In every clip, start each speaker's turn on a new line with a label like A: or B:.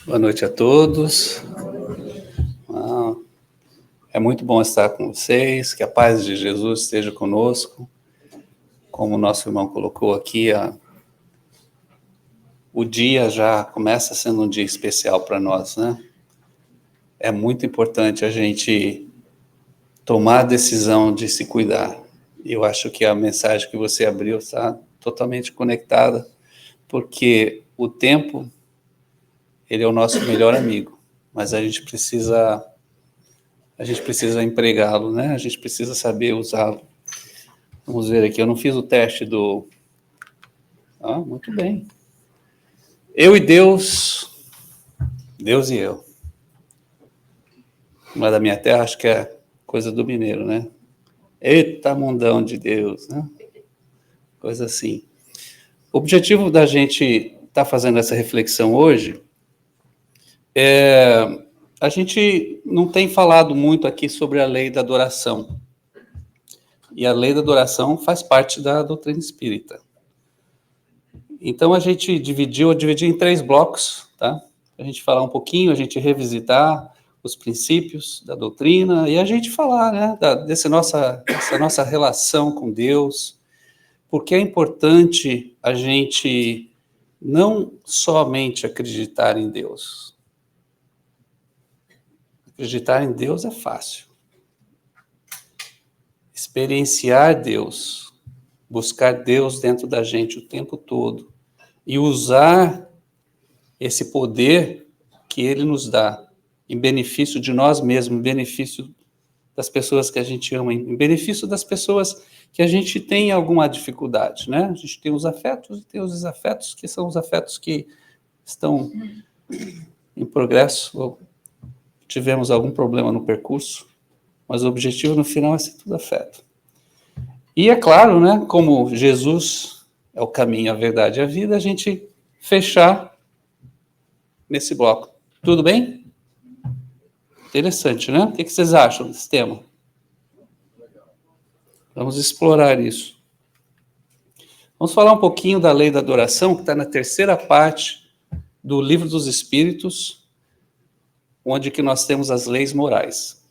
A: Boa noite a todos. É muito bom estar com vocês, que a paz de Jesus esteja conosco. Como o nosso irmão colocou aqui, o dia já começa sendo um dia especial para nós, né? É muito importante a gente tomar a decisão de se cuidar. Eu acho que a mensagem que você abriu está totalmente conectada, porque o tempo, ele é o nosso melhor amigo, mas a gente precisa empregá-lo, né? A gente precisa saber usá-lo. Vamos ver aqui, eu não fiz o teste do... muito bem. Eu e Deus, Deus e eu. Lá da minha terra, acho que é coisa do mineiro, né? Eita mundão de Deus, né? Coisa assim. O objetivo da gente estar fazendo essa reflexão hoje a gente não tem falado muito aqui sobre a lei da adoração. E a lei da adoração faz parte da doutrina espírita. Então, a gente dividi em 3 blocos, tá? A gente falar um pouquinho, a gente revisitar os princípios da doutrina e a gente falar, né, dessa nossa relação com Deus, porque é importante a gente não somente acreditar em Deus. Acreditar em Deus é fácil. Experienciar Deus, buscar Deus dentro da gente o tempo todo e usar esse poder que Ele nos dá em benefício de nós mesmos, em benefício das pessoas que a gente ama, em benefício das pessoas que a gente tem alguma dificuldade, né? A gente tem os afetos e tem os desafetos, que são os afetos que estão em progresso, ou tivemos algum problema no percurso, mas o objetivo no final é ser tudo afeto. E é claro, né, como Jesus é o caminho, a verdade e a vida, a gente fechar nesse bloco. Tudo bem? Interessante, né? O que vocês acham desse tema? Vamos explorar isso. Vamos falar um pouquinho da lei da adoração, que está na 3ª parte do Livro dos Espíritos, onde que nós temos as leis morais.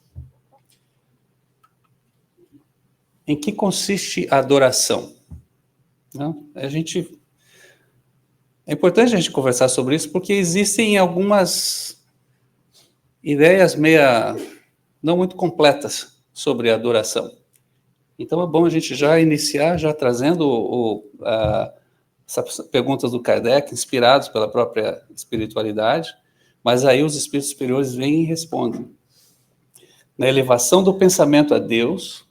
A: Em que consiste a adoração? É importante a gente conversar sobre isso, porque existem algumas ideias não muito completas sobre a adoração. Então é bom a gente já iniciar, já trazendo essas perguntas do Kardec, inspirados pela própria espiritualidade, mas aí os espíritos superiores vêm e respondem. Na elevação do pensamento a Deus,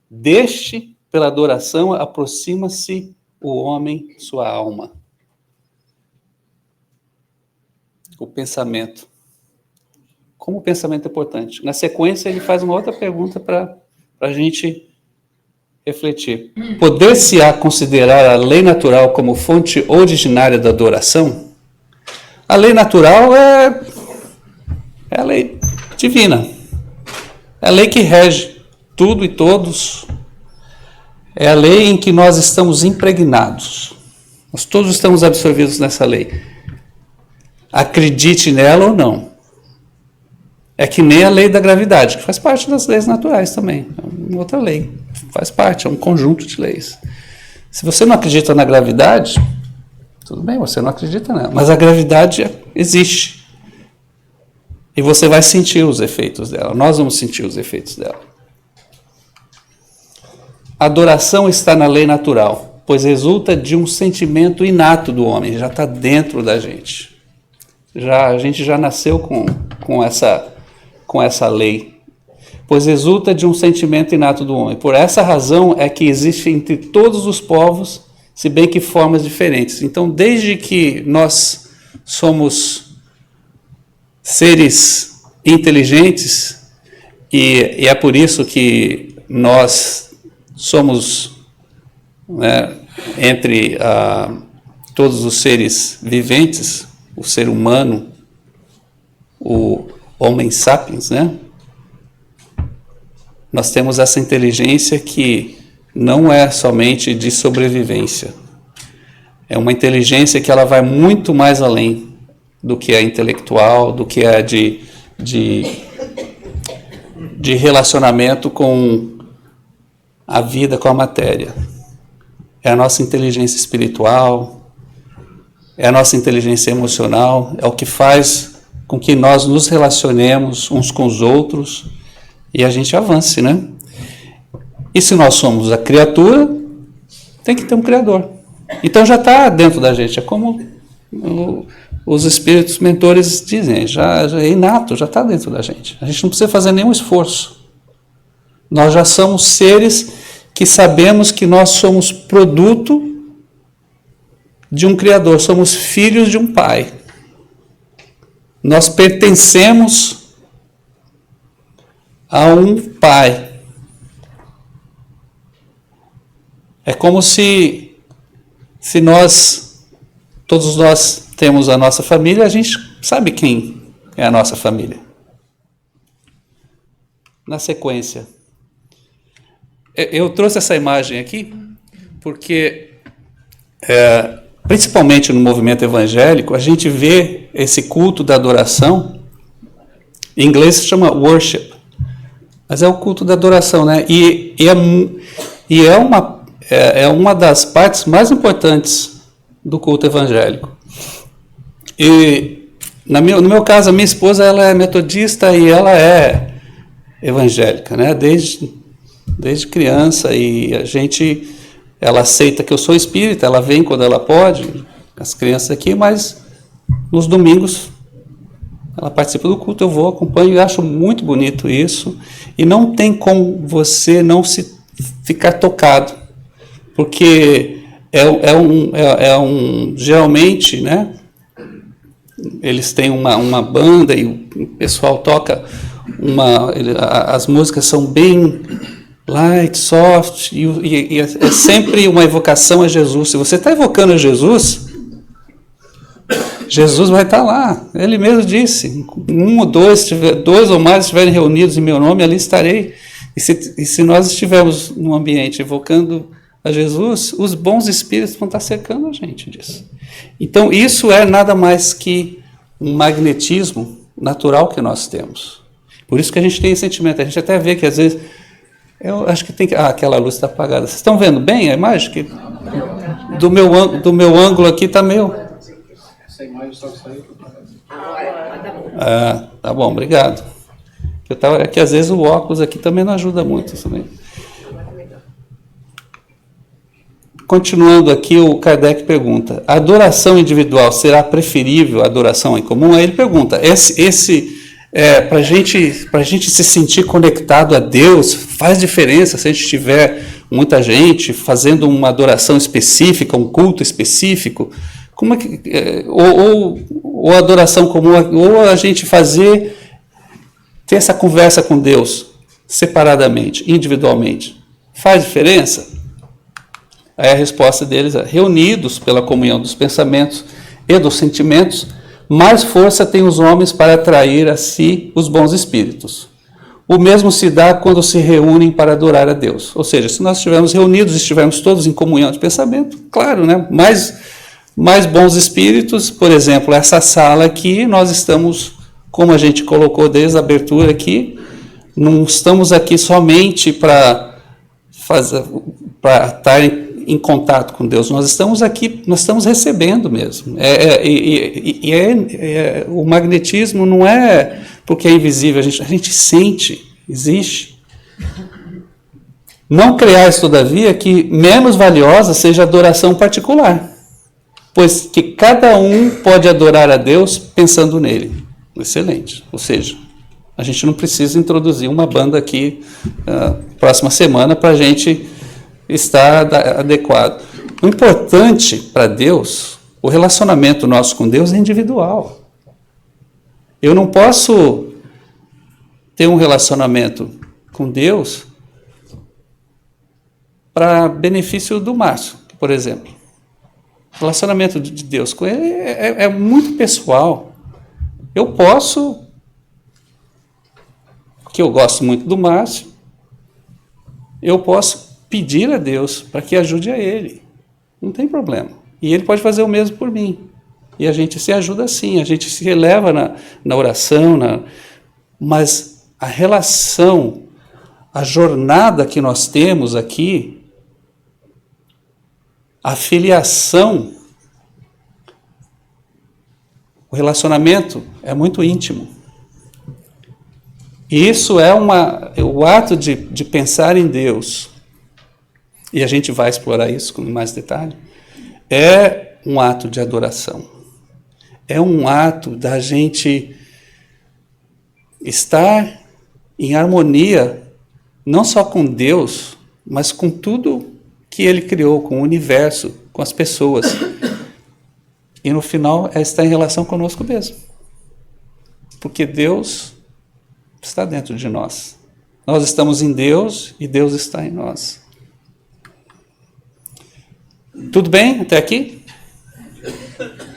A: deste, pela adoração, aproxima-se o homem, sua alma. O pensamento. Como o pensamento é importante. Na sequência, ele faz uma outra pergunta para a gente refletir. Poder-se-á considerar a lei natural como fonte originária da adoração? A lei natural é a lei divina. É a lei que rege tudo e todos. É a lei em que nós estamos impregnados. Nós todos estamos absorvidos nessa lei. Acredite nela ou não. É que nem a lei da gravidade, que faz parte das leis naturais também. É uma outra lei. Faz parte, é um conjunto de leis. Se você não acredita na gravidade, tudo bem, você não acredita nela. Mas a gravidade existe. E você vai sentir os efeitos dela. Nós vamos sentir os efeitos dela. A adoração está na lei natural, pois resulta de um sentimento inato do homem, já está dentro da gente. A gente já nasceu com essa lei, pois resulta de um sentimento inato do homem. Por essa razão é que existe entre todos os povos, se bem que formas diferentes. Então, desde que nós somos seres inteligentes, e é por isso que nós somos, né, entre todos os seres viventes, o ser humano, o Homo sapiens, né? Nós temos essa inteligência que não é somente de sobrevivência. É uma inteligência que ela vai muito mais além. do que é intelectual, do que é de relacionamento com a vida, com a matéria. É a nossa inteligência espiritual, é a nossa inteligência emocional, é o que faz com que nós nos relacionemos uns com os outros e a gente avance, né? E se nós somos a criatura, tem que ter um Criador. Então já está dentro da gente, é como os espíritos mentores dizem, já é inato, já está dentro da gente. A gente não precisa fazer nenhum esforço. Nós já somos seres que sabemos que nós somos produto de um Criador, somos filhos de um Pai. Nós pertencemos a um Pai. É como se todos nós temos a nossa família, a gente sabe quem é a nossa família. Na sequência, eu trouxe essa imagem aqui porque, principalmente no movimento evangélico, a gente vê esse culto da adoração, em inglês se chama worship, mas é o culto da adoração, né? E é uma das partes mais importantes do culto evangélico. E no meu caso, a minha esposa ela é metodista e ela é evangélica, né? Desde criança, e ela aceita que eu sou espírita, ela vem quando ela pode, as crianças aqui, mas nos domingos ela participa do culto, eu vou, acompanho e acho muito bonito isso, e não tem como você não se ficar tocado, porque geralmente, né, eles têm uma banda e o pessoal toca as músicas são bem light, soft, e é sempre uma evocação a Jesus. Se você está evocando a Jesus, Jesus vai estar lá. Ele mesmo disse, dois ou mais estiverem reunidos em meu nome, ali estarei. E se nós estivermos num ambiente evocando a Jesus, os bons espíritos vão estar cercando a gente disso. Então, isso é nada mais que um magnetismo natural que nós temos. Por isso que a gente tem esse sentimento. A gente até vê que, às vezes, eu acho que tem que... aquela luz está apagada. Vocês estão vendo bem a imagem? Que do meu ângulo aqui está meio... Essa imagem só saiu... Tá bom, obrigado. É que, às vezes, o óculos aqui também não ajuda muito. Também. Continuando aqui, o Kardec pergunta, a adoração individual será preferível à adoração em comum? Aí ele pergunta, para a gente se sentir conectado a Deus, faz diferença se a gente tiver muita gente fazendo uma adoração específica, um culto específico? Como é que, ou adoração comum, ou a gente ter essa conversa com Deus separadamente, individualmente, faz diferença? Aí a resposta deles é, reunidos pela comunhão dos pensamentos e dos sentimentos, mais força têm os homens para atrair a si os bons espíritos. O mesmo se dá quando se reúnem para adorar a Deus. Ou seja, se nós estivermos reunidos, estivermos todos em comunhão de pensamento, claro, né? Mais bons espíritos, por exemplo, essa sala aqui, nós estamos, como a gente colocou desde a abertura aqui, não estamos aqui somente para estar em contato com Deus, nós estamos aqui, nós estamos recebendo mesmo. O magnetismo não é porque é invisível, a gente sente, existe. Não creais, todavia, que menos valiosa seja a adoração particular, pois que cada um pode adorar a Deus pensando nele. Excelente. Ou seja, a gente não precisa introduzir uma banda aqui próxima semana para a gente estar adequado. O importante para Deus, o relacionamento nosso com Deus é individual. Eu não posso ter um relacionamento com Deus para benefício do Márcio, por exemplo. O relacionamento de Deus com ele é muito pessoal. Eu posso, que eu gosto muito do Márcio, eu posso pedir a Deus para que ajude a ele. Não tem problema. E ele pode fazer o mesmo por mim. e a gente se ajuda assim, a gente se eleva na oração, mas a relação, a jornada que nós temos aqui, a filiação, o relacionamento é muito íntimo. E isso é o ato de pensar em Deus, e a gente vai explorar isso com mais detalhe, é um ato de adoração. É um ato da gente estar em harmonia, não só com Deus, mas com tudo que Ele criou, com o universo, com as pessoas. E no final é estar em relação conosco mesmo. Porque Deus está dentro de nós. Nós estamos em Deus e Deus está em nós. Tudo bem até aqui?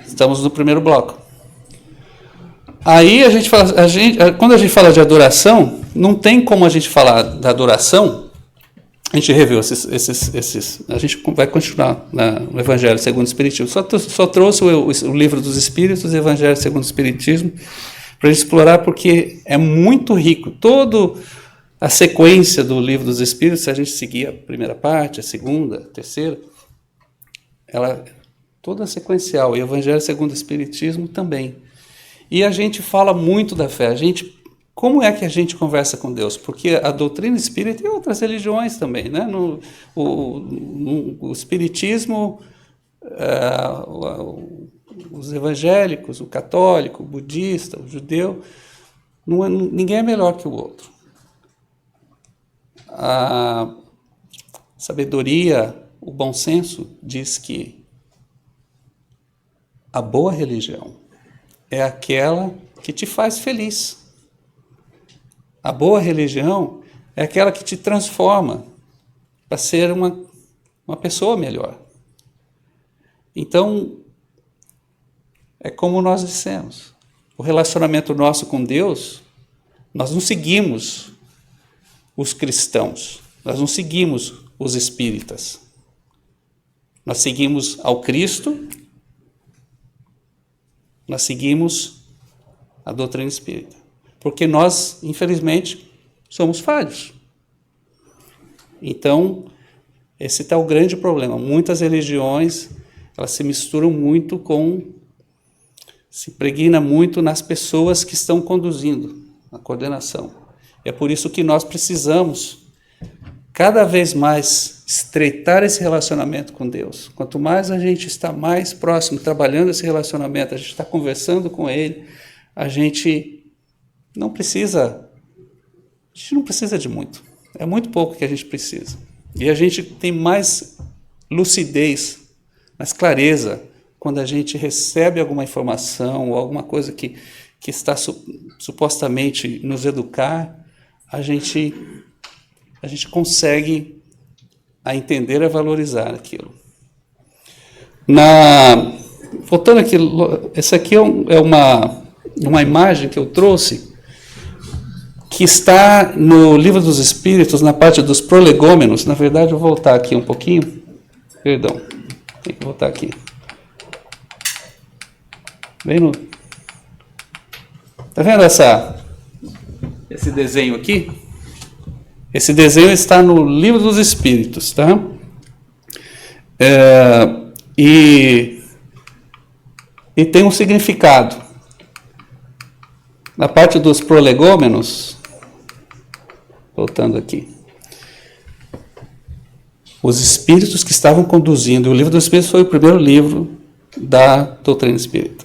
A: Estamos no primeiro bloco. Aí quando a gente fala de adoração, não tem como a gente falar da adoração. A gente reviu esses a gente vai continuar no Evangelho segundo o Espiritismo. Só trouxe o Livro dos Espíritos e o Evangelho segundo o Espiritismo para a gente explorar, porque é muito rico. Toda a sequência do Livro dos Espíritos, se a gente seguir a primeira parte, a segunda, a terceira, ela toda sequencial, e o Evangelho segundo o Espiritismo também. E a gente fala muito da fé. Como é que a gente conversa com Deus? Porque a doutrina espírita e outras religiões também, né? O Espiritismo, os evangélicos, o católico, o budista, o judeu, ninguém é melhor que o outro. A sabedoria, o bom senso diz que a boa religião é aquela que te faz feliz. A boa religião é aquela que te transforma para ser uma pessoa melhor. Então, é como nós dissemos, o relacionamento nosso com Deus, nós não seguimos os cristãos, nós não seguimos os espíritas. Nós seguimos ao Cristo, nós seguimos a doutrina espírita. Porque nós, infelizmente, somos falhos. Então, esse está o grande problema. Muitas religiões, elas se misturam muito se impregna muito nas pessoas que estão conduzindo a coordenação. É por isso que nós precisamos, cada vez mais, estreitar esse relacionamento com Deus. Quanto mais a gente está mais próximo, trabalhando esse relacionamento, a gente está conversando com Ele, a gente não precisa de muito. É muito pouco que a gente precisa. E a gente tem mais lucidez, mais clareza, quando a gente recebe alguma informação ou alguma coisa que está supostamente nos educar, a gente consegue a entender e a valorizar aquilo. Voltando aqui, essa aqui é uma imagem que eu trouxe, que está no Livro dos Espíritos, na parte dos prolegômenos. Na verdade, eu vou voltar aqui um pouquinho. Perdão, tem que voltar aqui. Está vendo esse desenho aqui? Esse desenho está no Livro dos Espíritos, tá? E tem um significado. Na parte dos prolegômenos, voltando aqui, os espíritos que estavam conduzindo, o Livro dos Espíritos foi o primeiro livro da doutrina espírita.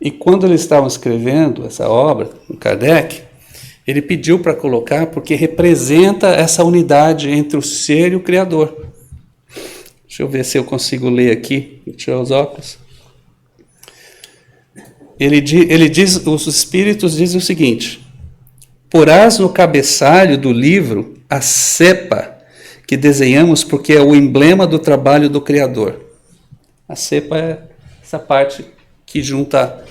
A: E quando eles estavam escrevendo essa obra, o Kardec, ele pediu para colocar, porque representa essa unidade entre o ser e o Criador. Deixa eu ver se eu consigo ler aqui, vou tirar os óculos. Ele diz, os espíritos dizem o seguinte: porás no cabeçalho do livro a cepa que desenhamos, porque é o emblema do trabalho do Criador. A cepa é essa parte que junta,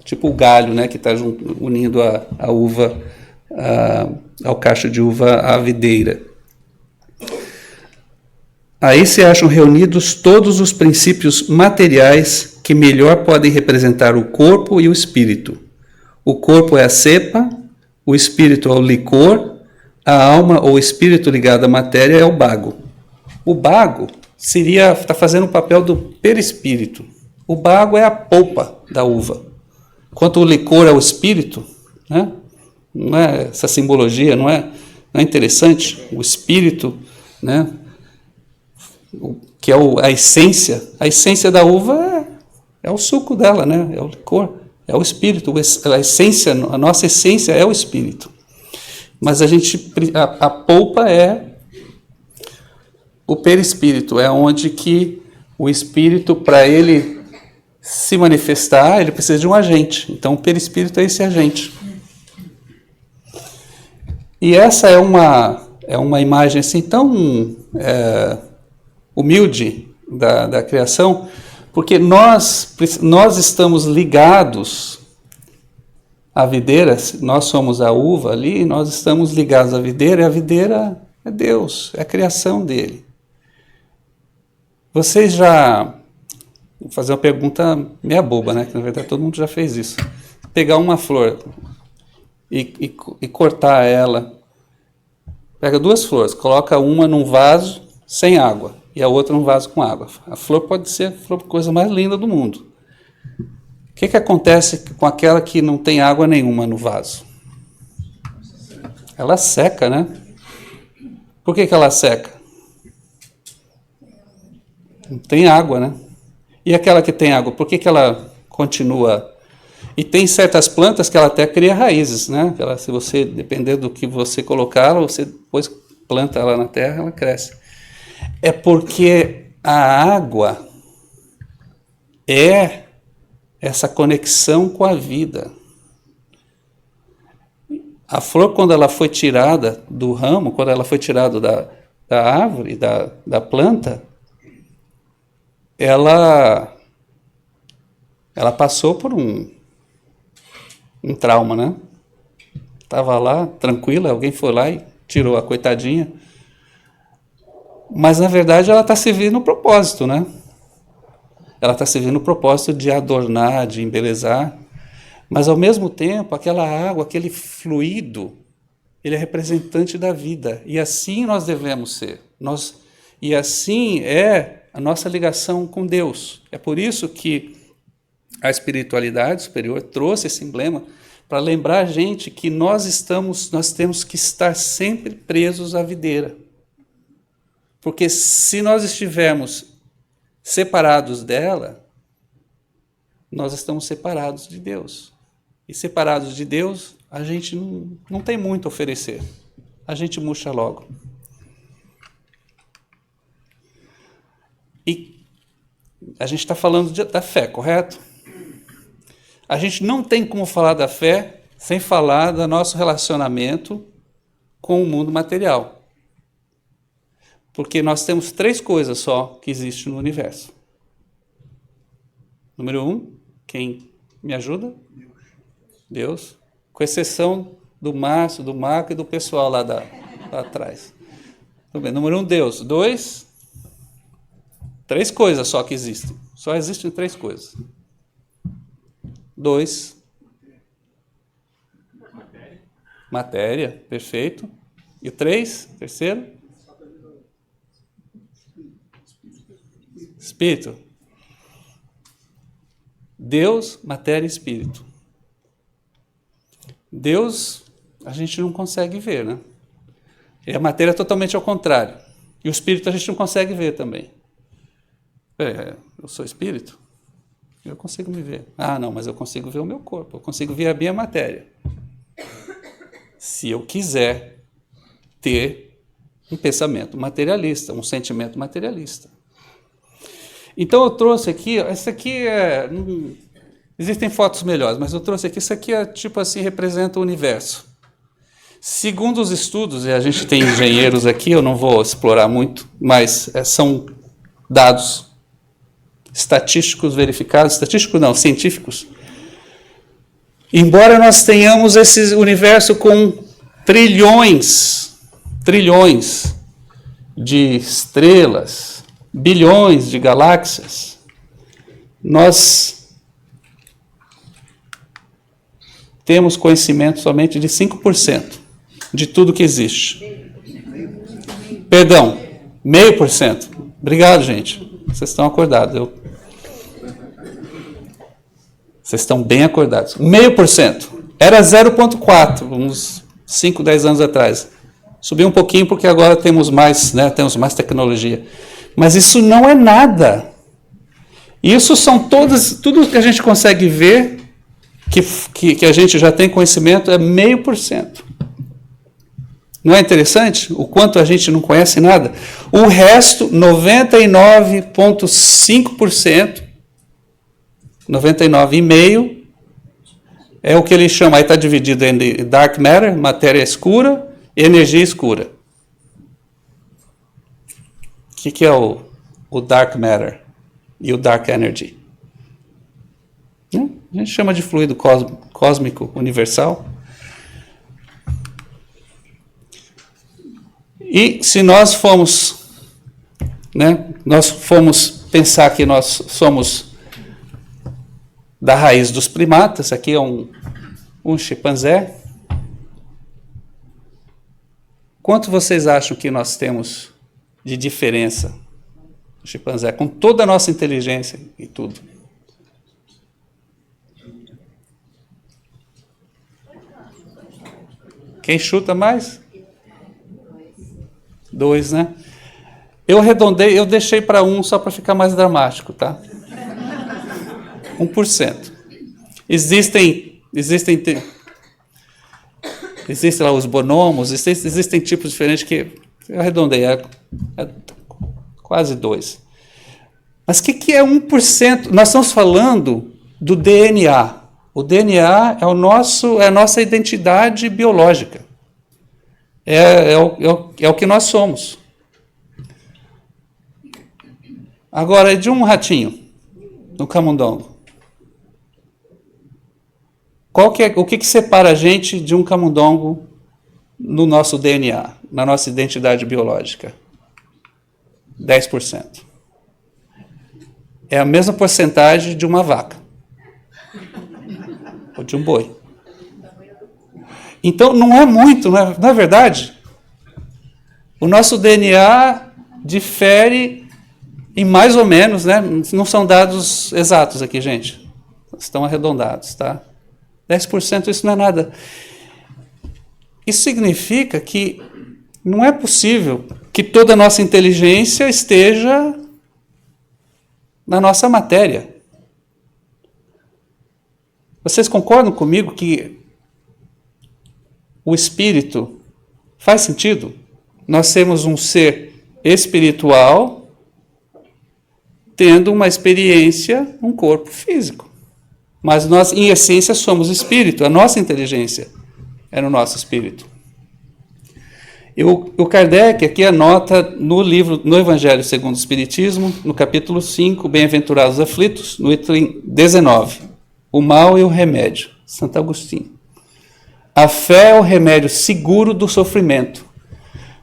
A: tipo o galho, né, que está unindo a uva, ao cacho de uva à videira. Aí se acham reunidos todos os princípios materiais que melhor podem representar o corpo e o espírito. O corpo é a cepa, o espírito é o licor, a alma ou espírito ligado à matéria é o bago. O bago está fazendo o papel do perispírito. O bago é a polpa da uva. Enquanto o licor é o espírito, né? Não é essa simbologia, não é interessante? O espírito, né? Que é a essência da uva é o suco dela, né? É o licor, é o espírito, a nossa essência é o espírito. Mas a polpa é o perispírito, é onde que o espírito, para ele se manifestar, ele precisa de um agente. Então o perispírito é esse agente. E essa é uma imagem assim tão humilde da criação, porque nós estamos ligados à videira, nós somos a uva ali, nós estamos ligados à videira, e a videira é Deus, é a criação dele. Vocês já... Vou fazer uma pergunta meia boba, né? Que na verdade todo mundo já fez isso. Pegar uma flor e cortar ela, pega duas flores, coloca uma num vaso sem água e a outra num vaso com água. A flor pode ser a coisa mais linda do mundo. O que acontece com aquela que não tem água nenhuma no vaso? Ela seca, né? Por que ela seca? Não tem água, né? E aquela que tem água, por que ela continua? E tem certas plantas que ela até cria raízes, né? Se você, dependendo do que você colocar, você depois planta ela na terra, ela cresce. É porque a água é essa conexão com a vida. A flor, quando ela foi tirada do ramo, quando ela foi tirada da árvore, da planta, ela passou por um trauma, né? Estava lá, tranquila, alguém foi lá e tirou a coitadinha. Mas, na verdade, ela está servindo o propósito, né? Ela está servindo o propósito de adornar, de embelezar. Mas, ao mesmo tempo, aquela água, aquele fluido, ele é representante da vida. E assim nós devemos ser. E assim é a nossa ligação com Deus. É por isso que a espiritualidade superior trouxe esse emblema para lembrar a gente que nós temos que estar sempre presos à videira. Porque se nós estivermos separados dela, nós estamos separados de Deus. E separados de Deus, a gente não tem muito a oferecer. A gente murcha logo. E a gente está falando da fé, correto? A gente não tem como falar da fé sem falar do nosso relacionamento com o mundo material. Porque nós temos 3 coisas só que existem no universo. Número 1, quem me ajuda? Deus. Com exceção do Márcio, do Marco e do pessoal lá atrás. Tudo bem. Número 1, Deus. 2, 3 coisas só que existem. Só existem 3 coisas. 2, matéria, perfeito. E o 3, terceiro? Espírito. Deus, matéria e espírito. Deus, a gente não consegue ver, né? E a matéria é totalmente ao contrário. E o espírito a gente não consegue ver também. Eu sou espírito? Eu consigo me ver. Ah, não, mas eu consigo ver o meu corpo. Eu consigo ver a minha matéria. Se eu quiser ter um pensamento materialista, um sentimento materialista. Então eu trouxe aqui, essa aqui existem fotos melhores, mas eu trouxe aqui, isso aqui é tipo assim, representa o universo. Segundo os estudos, e a gente tem engenheiros aqui, eu não vou explorar muito, mas são dados estatísticos verificados, científicos. Embora nós tenhamos esse universo com trilhões de estrelas, bilhões de galáxias, nós temos conhecimento somente de 5% de tudo que existe. Perdão, 0,5%. Obrigado, gente. Vocês estão acordados. Vocês estão bem acordados. 0,5%. Era 0,4%, uns 5, 10 anos atrás. Subiu um pouquinho porque agora temos mais, né, temos mais tecnologia. Mas isso não é nada. Isso são tudo que a gente consegue ver, que a gente já tem conhecimento, é 0,5%. Não é interessante o quanto a gente não conhece nada? O resto, 99,5%, 99,5%, é o que ele chama, aí está dividido em dark matter, matéria escura, e energia escura. O que é o dark matter e o dark energy? A gente chama de fluido cósmico universal. E se nós formos, pensar que nós somos da raiz dos primatas, aqui é um chimpanzé, quanto vocês acham que nós temos de diferença do chimpanzé, com toda a nossa inteligência e tudo? Quem chuta mais? 2, né? Eu arredondei, eu deixei para 1 só para ficar mais dramático, tá? 1%. Existem lá os bonomos, existem tipos diferentes que eu arredondei, é quase 2. Mas o que é 1%? Nós estamos falando do DNA. O DNA é a nossa identidade biológica. É o que nós somos. Agora, é de um ratinho no camundongo. O que separa a gente de um camundongo no nosso DNA, na nossa identidade biológica? 10%. É a mesma porcentagem de uma vaca. Ou de um boi. Então, não é muito, não é verdade? O nosso DNA difere em mais ou menos, né? Não são dados exatos aqui, gente. Estão arredondados, tá? 10% isso não é nada. Isso significa que não é possível que toda a nossa inteligência esteja na nossa matéria. Vocês concordam comigo que o espírito faz sentido? Nós temos um ser espiritual tendo uma experiência, um corpo físico. Mas nós, em essência, somos espírito. A nossa inteligência é no nosso espírito. O Kardec aqui anota no livro, no Evangelho segundo o Espiritismo, no capítulo 5, Bem-aventurados aflitos, no item 19, o mal e o remédio, Santo Agostinho. A fé é o remédio seguro do sofrimento.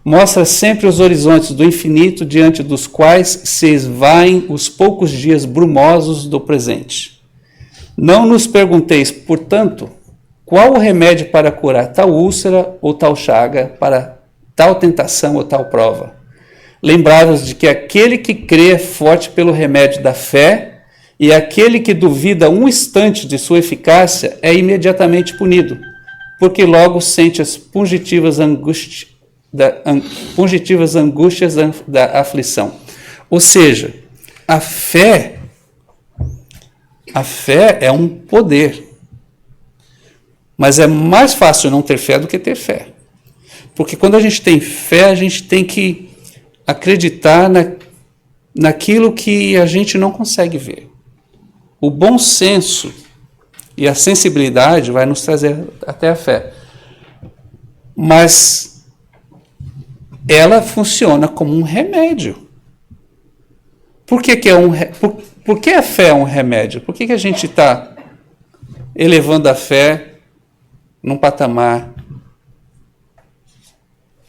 A: Mostra sempre os horizontes do infinito diante dos quais se esvaem os poucos dias brumosos do presente. Não nos pergunteis, portanto, qual o remédio para curar tal úlcera ou tal chaga, para tal tentação ou tal prova. Lembrai-vos de que aquele que crê é forte pelo remédio da fé, e aquele que duvida um instante de sua eficácia é imediatamente punido, porque logo sente as pungitivas angústias da aflição. Ou seja, a fé é um poder. Mas é mais fácil não ter fé do que ter fé. Porque quando a gente tem fé, a gente tem que acreditar naquilo que a gente não consegue ver. O bom senso e a sensibilidade vai nos trazer até a fé. Mas ela funciona como um remédio. Por que a fé é um remédio? Por que a gente está elevando a fé num patamar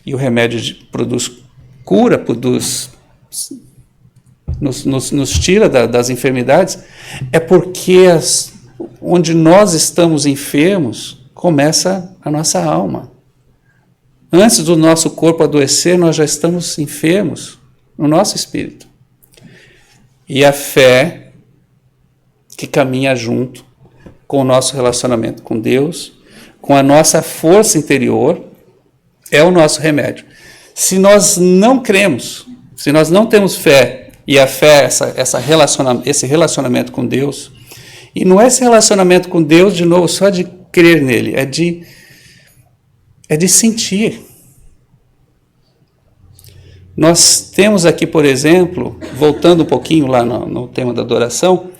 A: e o remédio produz cura, produz nos tira das enfermidades, é porque onde nós estamos enfermos, começa a nossa alma. Antes do nosso corpo adoecer, nós já estamos enfermos no nosso espírito. E a fé que caminha junto com o nosso relacionamento com Deus, com a nossa força interior, é o nosso remédio. Se nós não cremos, se nós não temos fé, e a fé é esse relacionamento com Deus, e não é esse relacionamento com Deus, de novo, só de crer nele, é de sentir. Nós temos aqui, por exemplo, voltando um pouquinho lá no tema da adoração,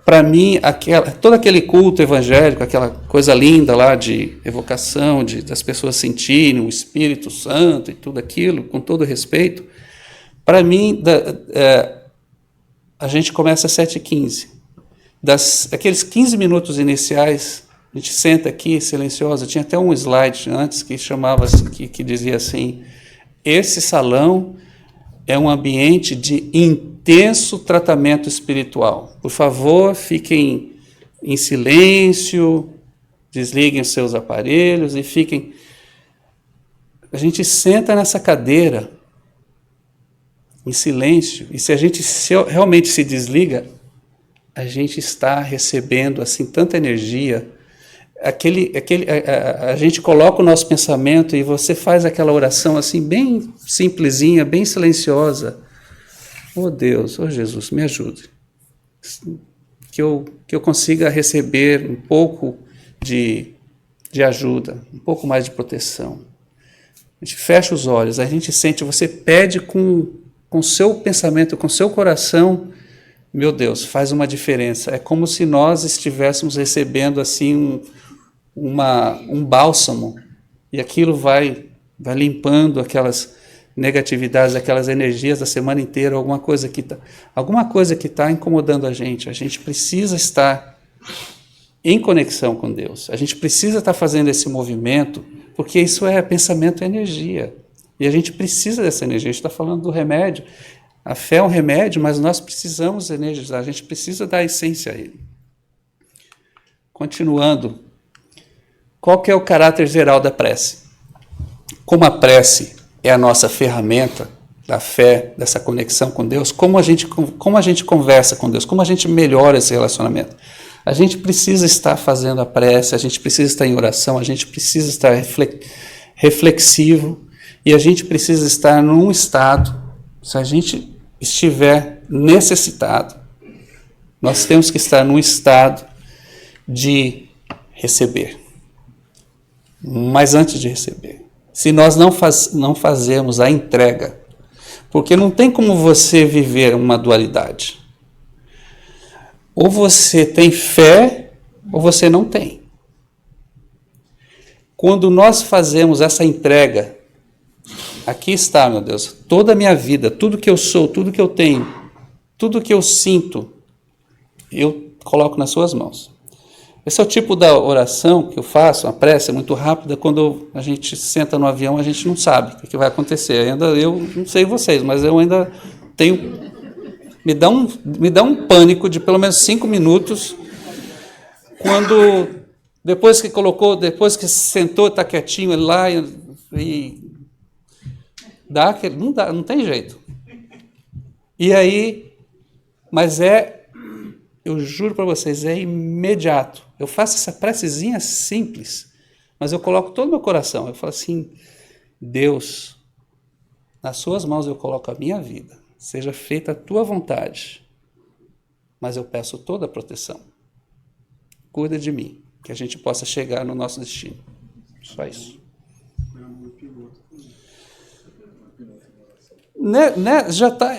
A: para mim, todo aquele culto evangélico, aquela coisa linda lá de evocação, das pessoas sentirem o Espírito Santo e tudo aquilo, com todo respeito, para mim, a gente começa às 7h15. Aqueles 15 minutos iniciais, a gente senta aqui silenciosa, tinha até um slide antes que dizia assim: esse salão é um ambiente de intenso tratamento espiritual. Por favor, fiquem em silêncio, desliguem os seus aparelhos e fiquem... A gente senta nessa cadeira em silêncio, e se a gente realmente se desliga, a gente está recebendo assim tanta energia. A gente coloca o nosso pensamento e você faz aquela oração assim bem simplesinha, bem silenciosa. Oh Deus, oh Jesus, me ajude. Que eu consiga receber um pouco de ajuda, um pouco mais de proteção. A gente fecha os olhos, a gente sente, você pede com o seu pensamento, com o seu coração. Meu Deus, faz uma diferença. É como se nós estivéssemos recebendo assim um bálsamo, e aquilo vai limpando aquelas negatividades, aquelas energias da semana inteira, alguma coisa que está incomodando a gente precisa estar em conexão com Deus, a gente precisa estar fazendo esse movimento, porque isso é pensamento e energia, e a gente precisa dessa energia. A gente está falando do remédio, a fé é um remédio, mas nós precisamos energizar, a gente precisa dar a essência a ele. Continuando, qual que é o caráter geral da prece? Como a prece é a nossa ferramenta da fé, dessa conexão com Deus, como a gente conversa com Deus, como a gente melhora esse relacionamento? A gente precisa estar fazendo a prece, a gente precisa estar em oração, a gente precisa estar reflexivo, e a gente precisa estar num estado, se a gente estiver necessitado, nós temos que estar num estado de receber. Mas antes de receber, se nós não fazemos a entrega, porque não tem como você viver uma dualidade. Ou você tem fé, ou você não tem. Quando nós fazemos essa entrega, aqui está, meu Deus, toda a minha vida, tudo que eu sou, tudo que eu tenho, tudo que eu sinto, eu coloco nas suas mãos. Esse é o tipo da oração que eu faço, uma prece muito rápida. Quando a gente senta no avião, a gente não sabe o que vai acontecer. Eu não sei vocês, mas eu ainda tenho... Me dá um pânico de pelo menos 5 minutos, quando, depois que sentou, está quietinho ele lá, e dá aquele... não tem jeito. E aí, mas eu juro para vocês, é imediato. Eu faço essa precezinha simples, mas eu coloco todo o meu coração. Eu falo assim: Deus, nas suas mãos eu coloco a minha vida. Seja feita a tua vontade. Mas eu peço toda a proteção. Cuida de mim, que a gente possa chegar no nosso destino. Só isso.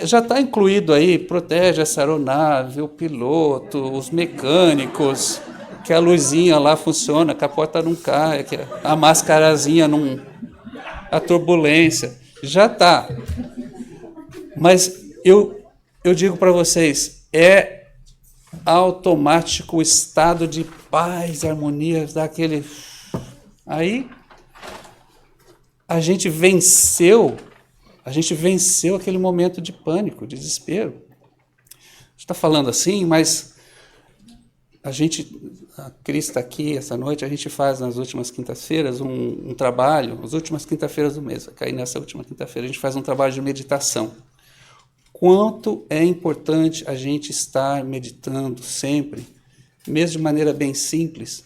A: Já tá incluído aí, protege essa aeronave, o piloto, os mecânicos, que a luzinha lá funciona, que a porta não cai, que a mascarazinha não... a turbulência, já está. Mas eu digo para vocês, é automático o estado de paz, harmonia, daquele... Aí a gente venceu A gente venceu aquele momento de pânico, de desespero. A gente está falando assim, mas a Cris está aqui essa noite, a gente faz nas últimas quintas-feiras um trabalho, as últimas quintas-feiras do mês, vai cair nessa última quinta-feira, a gente faz um trabalho de meditação. Quanto é importante a gente estar meditando sempre, mesmo de maneira bem simples,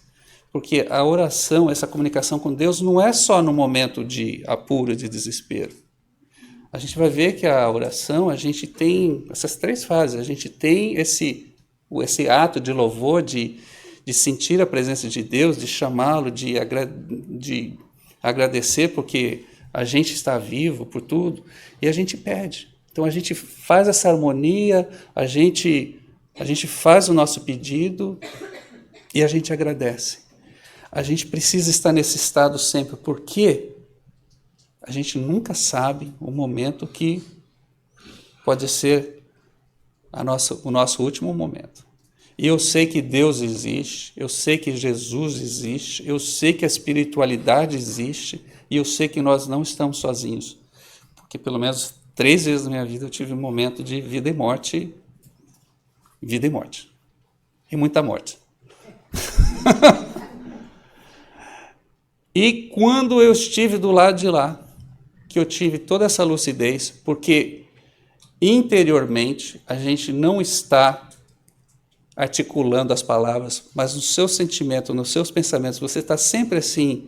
A: porque a oração, essa comunicação com Deus, não é só no momento de apuro, de desespero. A gente vai ver que a oração, a gente tem essas 3 fases, a gente tem esse ato de louvor, de sentir a presença de Deus, de chamá-lo, de agradecer porque a gente está vivo por tudo, e a gente pede. Então a gente faz essa harmonia, a gente faz o nosso pedido e a gente agradece. A gente precisa estar nesse estado sempre, porque a gente nunca sabe o momento que pode ser o nosso último momento. E eu sei que Deus existe, eu sei que Jesus existe, eu sei que a espiritualidade existe, e eu sei que nós não estamos sozinhos. Porque pelo menos 3 vezes na minha vida eu tive um momento de vida e morte, e muita morte. E quando eu estive do lado de lá, que eu tive toda essa lucidez, porque interiormente a gente não está articulando as palavras, mas no seu sentimento, nos seus pensamentos, você está sempre assim,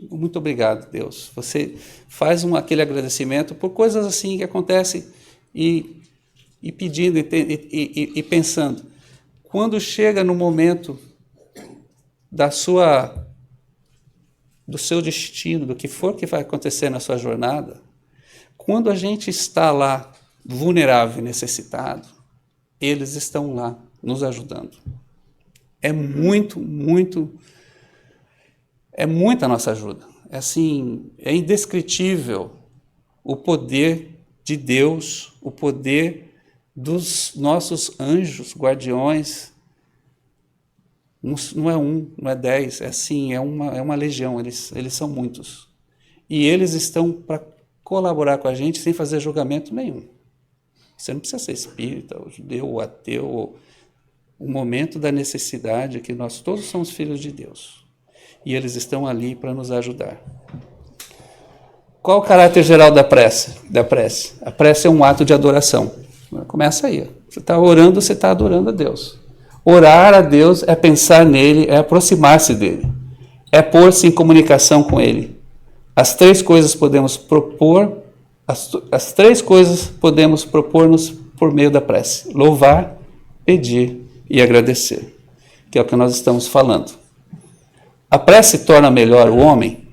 A: muito obrigado, Deus. Você faz aquele agradecimento por coisas assim que acontecem e pedindo e pensando. Quando chega no momento do seu destino, do que for que vai acontecer na sua jornada, quando a gente está lá vulnerável e necessitado, eles estão lá nos ajudando. É muita a nossa ajuda. É indescritível o poder de Deus, o poder dos nossos anjos, guardiões. Não é 1, não é 10, é uma legião, eles são muitos. E eles estão para colaborar com a gente sem fazer julgamento nenhum. Você não precisa ser espírita, ou judeu, ou ateu, ou o momento da necessidade, que nós todos somos filhos de Deus. E eles estão ali para nos ajudar. Qual o caráter geral da prece? A prece é um ato de adoração. Começa aí. Você está orando, você está adorando a Deus. Orar a Deus é pensar nele, é aproximar-se dele, é pôr-se em comunicação com ele. As 3 coisas podemos propor, as 3 coisas podemos propor-nos por meio da prece: louvar, pedir e agradecer, que é o que nós estamos falando. A prece torna melhor o homem?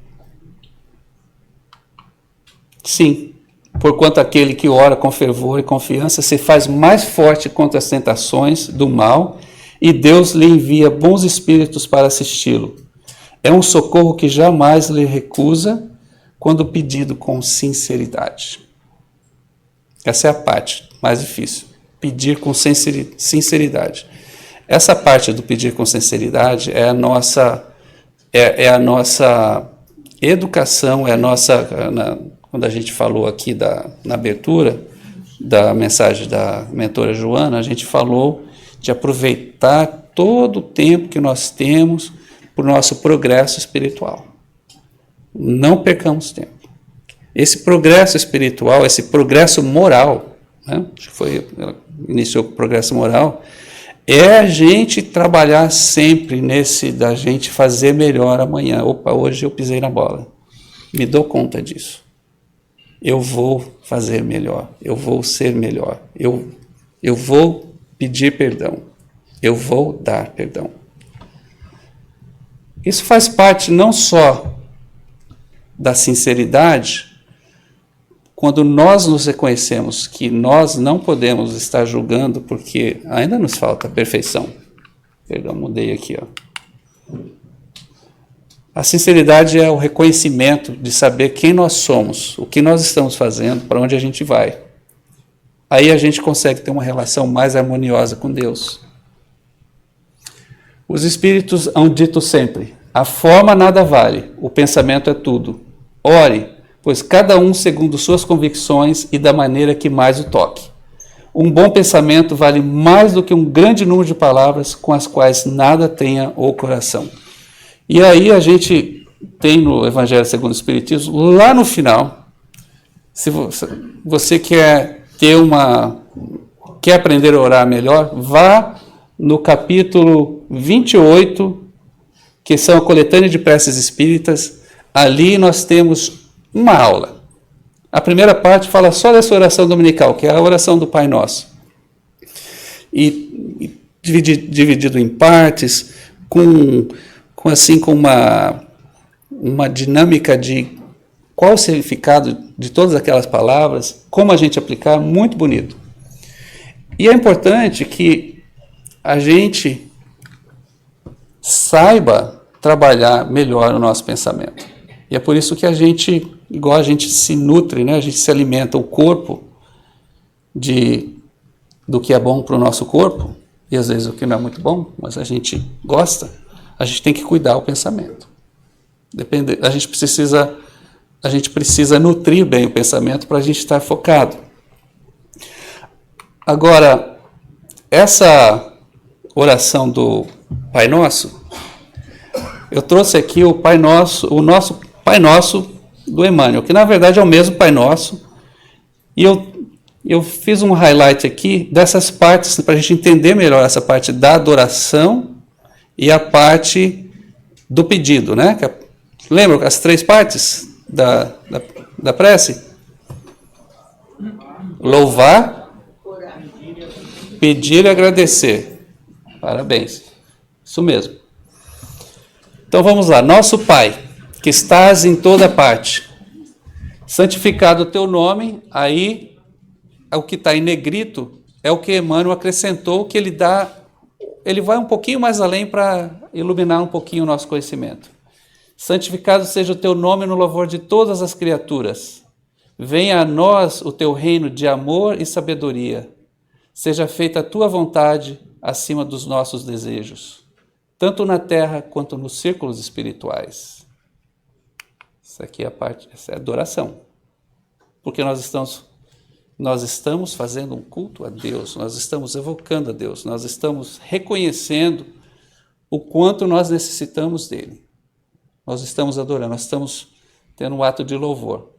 A: Sim, porquanto aquele que ora com fervor e confiança se faz mais forte contra as tentações do mal, e Deus lhe envia bons espíritos para assisti-lo. É um socorro que jamais lhe recusa quando pedido com sinceridade. Essa é a parte mais difícil, pedir com sinceridade. Essa parte do pedir com sinceridade é a nossa educação, quando a gente falou aqui na abertura da mensagem da mentora Joana, a gente falou de aproveitar todo o tempo que nós temos para o nosso progresso espiritual. Não percamos tempo. Esse progresso espiritual, esse progresso moral, né? Ela iniciou com o progresso moral, é a gente trabalhar sempre da gente fazer melhor amanhã. Opa, hoje eu pisei na bola. Me dou conta disso. Eu vou fazer melhor. Eu vou ser melhor. Eu vou pedir perdão. Eu vou dar perdão. Isso faz parte não só da sinceridade, quando nós nos reconhecemos que nós não podemos estar julgando, porque ainda nos falta perfeição. Perdão, mudei aqui, ó. A sinceridade é o reconhecimento de saber quem nós somos, o que nós estamos fazendo, para onde a gente vai. Aí a gente consegue ter uma relação mais harmoniosa com Deus. Os espíritos hão dito sempre: a forma nada vale, o pensamento é tudo. Ore, pois cada um segundo suas convicções e da maneira que mais o toque. Um bom pensamento vale mais do que um grande número de palavras com as quais nada tenha o coração. E aí a gente tem no Evangelho segundo o Espiritismo, lá no final, se você quer quer aprender a orar melhor, vá no capítulo 28, que são a coletânea de preces espíritas. Ali nós temos uma aula. A primeira parte fala só dessa oração dominical, que é a oração do Pai Nosso. E dividido em partes, com uma dinâmica de qual o significado de todas aquelas palavras, como a gente aplicar, muito bonito. E é importante que a gente saiba trabalhar melhor o nosso pensamento. E é por isso que a gente, igual a gente se nutre, né? A gente se alimenta o corpo do que é bom para o nosso corpo, e às vezes o que não é muito bom, mas a gente gosta, a gente tem que cuidar o pensamento. A gente precisa nutrir bem o pensamento para a gente estar focado. Agora, essa oração do Pai Nosso, eu trouxe aqui o nosso Pai Nosso do Emmanuel, que na verdade é o mesmo Pai Nosso, e eu fiz um highlight aqui dessas partes para a gente entender melhor essa parte da adoração e a parte do pedido, né? Lembram as três partes da prece? Louvar, pedir e agradecer. Parabéns. Isso mesmo. Então vamos lá. Nosso Pai, que estás em toda parte, santificado o teu nome. Aí, o que está em negrito é o que Emmanuel acrescentou, que ele vai um pouquinho mais além para iluminar um pouquinho o nosso conhecimento. Santificado seja o teu nome no louvor de todas as criaturas. Venha a nós o teu reino de amor e sabedoria. Seja feita a tua vontade acima dos nossos desejos, tanto na terra quanto nos círculos espirituais. Essa é a adoração. Porque nós estamos fazendo um culto a Deus, nós estamos evocando a Deus, nós estamos reconhecendo o quanto nós necessitamos dele. Nós estamos adorando, nós estamos tendo um ato de louvor.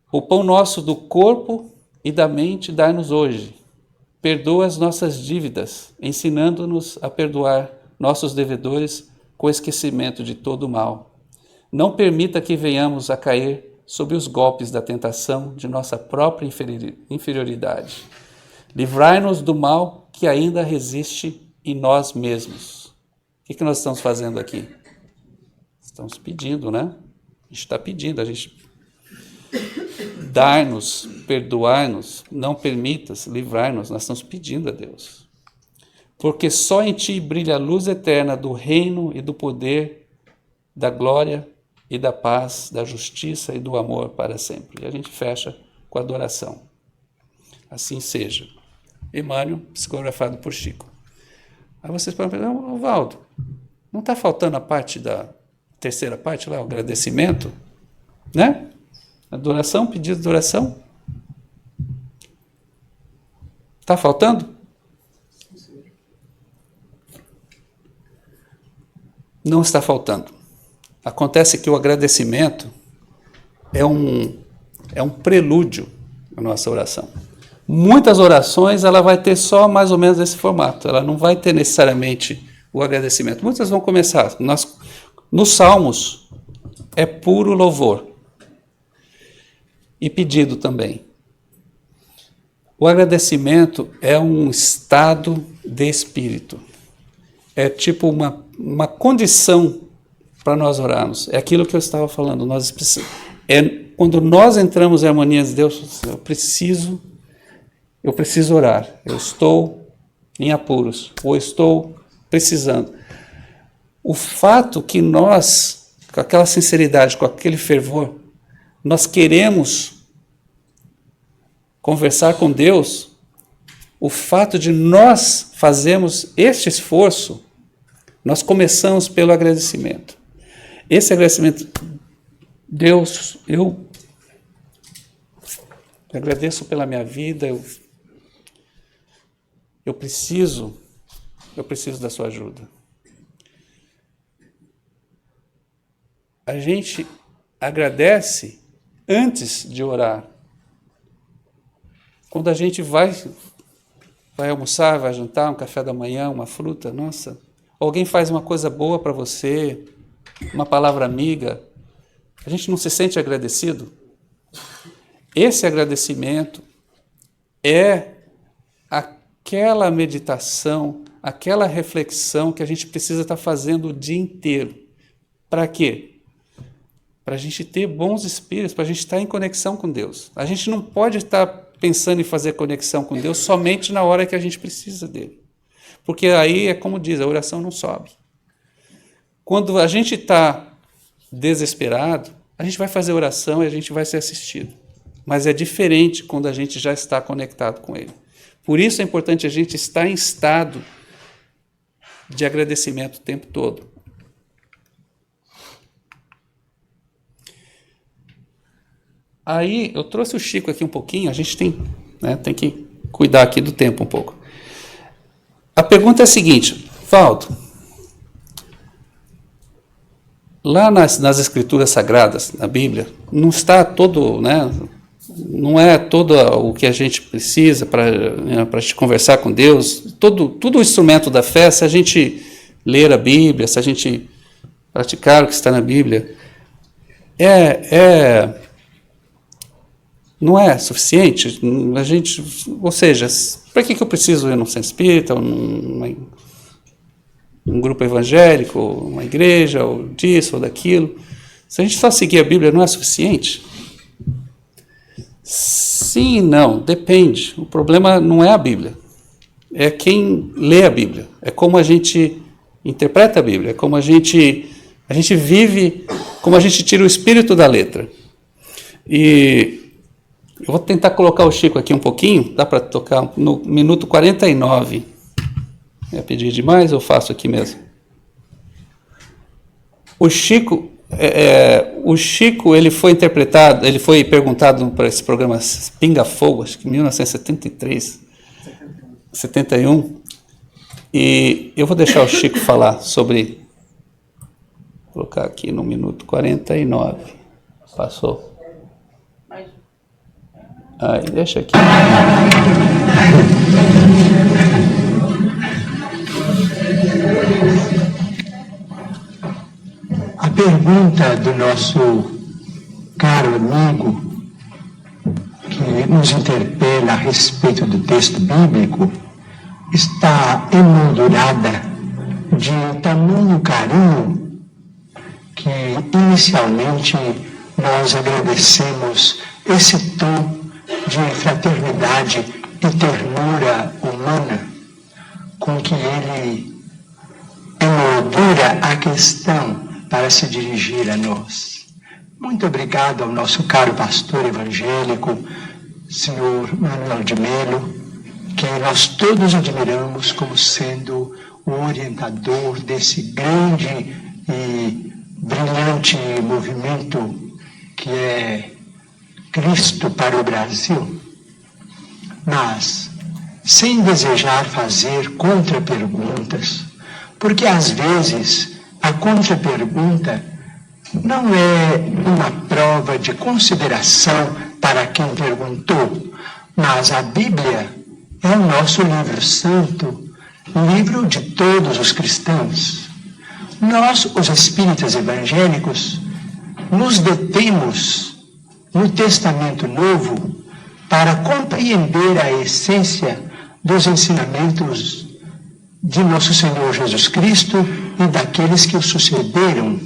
A: O pão nosso do corpo e da mente dai-nos hoje. Perdoa as nossas dívidas, ensinando-nos a perdoar nossos devedores com esquecimento de todo o mal. Não permita que venhamos a cair sob os golpes da tentação de nossa própria inferioridade. Livrai-nos do mal que ainda resiste em nós mesmos. O que nós estamos fazendo aqui? Estamos pedindo, né? A gente está pedindo, a gente dar-nos, perdoar-nos, não permitas, livrar-nos, nós estamos pedindo a Deus. Porque só em ti brilha a luz eterna do reino e do poder, da glória e da paz, da justiça e do amor para sempre. E a gente fecha com a adoração. Assim seja. Emmanuel, psicografado por Chico. Aí vocês podem pensar, Valdo, não está faltando a parte terceira parte lá, o agradecimento, né? Adoração, pedido de adoração. Está faltando? Não está faltando. Acontece que o agradecimento é um prelúdio à nossa oração. Muitas orações ela vai ter só mais ou menos esse formato. Ela não vai ter necessariamente o agradecimento. Muitas vão começar. Nos Salmos é puro louvor. E pedido também. O agradecimento é um estado de espírito. É tipo uma condição para nós orarmos. É aquilo que eu estava falando. Quando nós entramos em harmonia de Deus, eu preciso orar. Eu estou em apuros. Ou estou precisando. O fato que nós, com aquela sinceridade, com aquele fervor, nós queremos conversar com Deus, o fato de nós fazermos este esforço, nós começamos pelo agradecimento. Esse agradecimento Deus, eu agradeço pela minha vida, eu preciso da sua ajuda. A gente agradece antes de orar. Quando a gente vai almoçar, vai jantar, um café da manhã, uma fruta, nossa, alguém faz uma coisa boa para você, uma palavra amiga, a gente não se sente agradecido? Esse agradecimento é aquela meditação, aquela reflexão que a gente precisa estar fazendo o dia inteiro. Para quê? Para a gente ter bons espíritos, para a gente estar em conexão com Deus. A gente não pode estar pensando em fazer conexão com Deus somente na hora que a gente precisa dele. Porque aí é como diz, a oração não sobe. Quando a gente está desesperado, a gente vai fazer oração e a gente vai ser assistido. Mas é diferente quando a gente já está conectado com ele. Por isso é importante a gente estar em estado de agradecimento o tempo todo. Aí, eu trouxe o Chico aqui um pouquinho, a gente tem que cuidar aqui do tempo um pouco. A pergunta é a seguinte, Valdo, lá nas Escrituras Sagradas, na Bíblia, não está todo, não é todo o que a gente precisa para te conversar com Deus, todo o instrumento da fé, se a gente ler a Bíblia, se a gente praticar o que está na Bíblia, não é suficiente? Ou seja, para que eu preciso ir num centro espírita, um grupo evangélico, uma igreja, ou disso, ou daquilo? Se a gente só seguir a Bíblia, não é suficiente? Sim e não, depende. O problema não é a Bíblia, é quem lê a Bíblia, é como a gente interpreta a Bíblia, é como a gente vive, como a gente tira o espírito da letra. E eu vou tentar colocar o Chico aqui um pouquinho, dá para tocar no minuto 49. É pedir demais ou faço aqui mesmo? O Chico, ele foi perguntado para esse programa Pinga Fogo, acho que em 1973, 71, e eu vou deixar o Chico falar sobre, vou colocar aqui no minuto 49, passou. Aí, deixa aqui.
B: A pergunta do nosso caro amigo, que nos interpela a respeito do texto bíblico, está emoldurada de um tamanho carinho que, inicialmente, nós agradecemos esse tom de fraternidade e ternura humana com que ele emoldura a questão para se dirigir a nós. Muito obrigado ao nosso caro pastor evangélico, senhor Manuel de Melo, que nós todos admiramos como sendo o orientador desse grande e brilhante movimento que é Cristo para o Brasil, mas sem desejar fazer contraperguntas, porque às vezes a contrapergunta não é uma prova de consideração para quem perguntou, mas a Bíblia é o nosso livro santo, livro de todos os cristãos. Nós, os espíritas evangélicos, nos detemos no Testamento Novo para compreender a essência dos ensinamentos de nosso Senhor Jesus Cristo e daqueles que o sucederam,